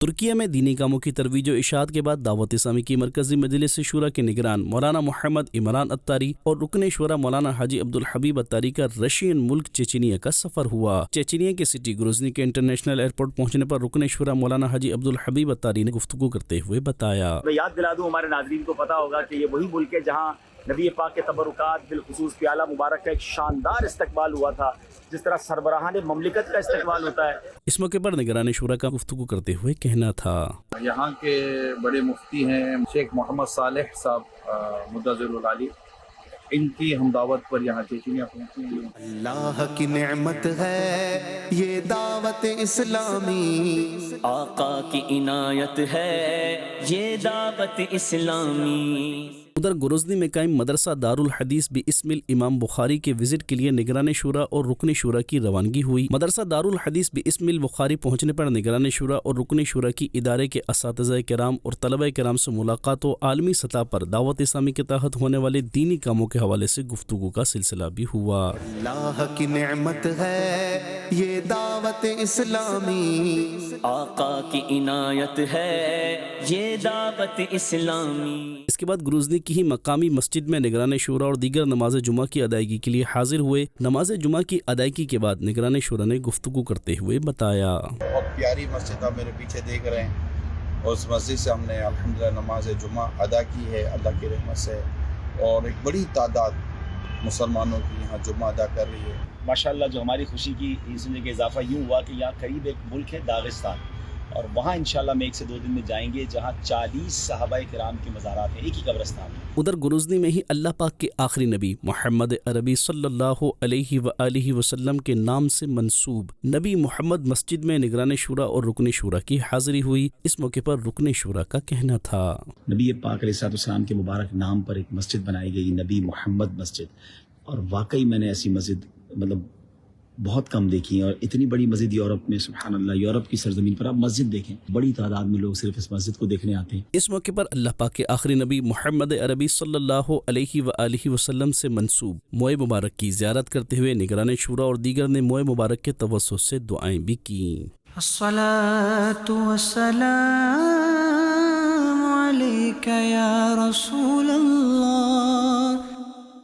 ترکیہ میں دینی کاموں کی ترویج و اشاعت کے بعد دعوت اسلامی کی مرکزی مجلس شورا کے نگران مولانا محمد عمران اتاری اور رکن شورا مولانا حاجی عبدالحبیب اتاری کا رشین ملک چیچینیا کا سفر ہوا۔ چیچینیا کے سٹی گروزنی کے انٹرنیشنل ایئرپورٹ پہنچنے پر رکن شورا مولانا حاجی عبدالحبیب اتاری نے گفتگو کرتے ہوئے بتایا، میں یاد دلا دوں ہمارے ناظرین کو پتا ہوگا کہ یہ وہی ملک ہے جہاں نبی پاک کے تبرکات بالخصوص پیالہ مبارک کا ایک شاندار استقبال ہوا تھا، جس طرح سربراہان مملکت کا استقبال ہوتا ہے۔ اس موقع پر نگران شورا کا گفتگو کرتے ہوئے کہنا تھا، یہاں کے بڑے مفتی ہیں شیخ محمد صالح صاحب مدظر العالی، ان کی ہم دعوت پر یہاں چیچینیا پہنچے ہیں۔ اللہ کی نعمت ہے یہ دعوت اسلامی، آقا کی عنایت ہے یہ دعوت اسلامی۔ ادھر گروزنی میں قائم مدرسہ دارالحدیث باسم الامام بخاری کے وزٹ کے لیے نگران شورا اور رکن شورا کی روانگی ہوئی۔ مدرسہ دارالحدیث باسم البخاری پہنچنے پر نگران شورا اور رکن شورا کی ادارے کے اساتذہ کرام اور طلبہ کرام سے ملاقات و عالمی سطح پر دعوت اسلامی کے تحت ہونے والے دینی کاموں کے حوالے سے گفتگو کا سلسلہ بھی ہوا۔ اللہ کی نعمت ہے یہ دعوت اسلامی، آقا کی عنایت ہے یہ دعوت اسلامی۔ اس کے بعد گروزنی کی ہی مقامی مسجد میں نگران شورا اور دیگر نماز جمعہ کی ادائیگی کے لیے حاضر ہوئے۔ نماز جمعہ کی ادائیگی کے بعد نگران شورا نے گفتگو کرتے ہوئے بتایا، بہت پیاری مسجد آپ میرے پیچھے دیکھ رہے ہیں، اور اس مسجد سے ہم نے الحمدللہ نماز جمعہ ادا کی ہے اللہ کی رحمت سے، اور ایک بڑی تعداد مسلمانوں کی یہاں جمعہ ادا کر رہی ہے۔ ماشاءاللہ جو ہماری خوشی کی سننے کے اضافہ یوں ہوا کہ یہاں قریب ایک ملک ہے داغستان، اور وہاں انشاءاللہ میں 1 سے 2 دن میں جائیں گے، جہاں 40 صحابہ کرام کے مزارات ہیں ایک ہی قبرستان میں۔ ادھر گروزنی میں ہی اللہ پاک کے آخری نبی محمد عربی صلی اللہ علیہ وآلہ وسلم کے نام سے منسوب نبی محمد مسجد میں نگران شورا اور رکن شورا کی حاضری ہوئی۔ اس موقع پر رکن شورا کا کہنا تھا، نبی پاک علیہ الصلوۃ والسلام کے مبارک نام پر ایک مسجد بنائی گئی، نبی محمد مسجد، اور واقعی میں نے ایسی مسجد بہت کم دیکھی ہیں، اور اتنی بڑی مسجد یورپ میں، سبحان اللہ، یورپ کی سرزمین پر آپ مسجد دیکھیں، بڑی تعداد میں لوگ صرف اس مسجد کو دیکھنے آتے ہیں۔ اس موقع پر اللہ پاک کے آخری نبی محمد عربی صلی اللہ علیہ وآلہ وسلم سے منسوب موئے مبارک کی زیارت کرتے ہوئے نگران شورا اور دیگر نے موئے مبارک کے توسط سے دعائیں بھی کیں۔ الصلاۃ والسلام علیک یا رسول اللہ،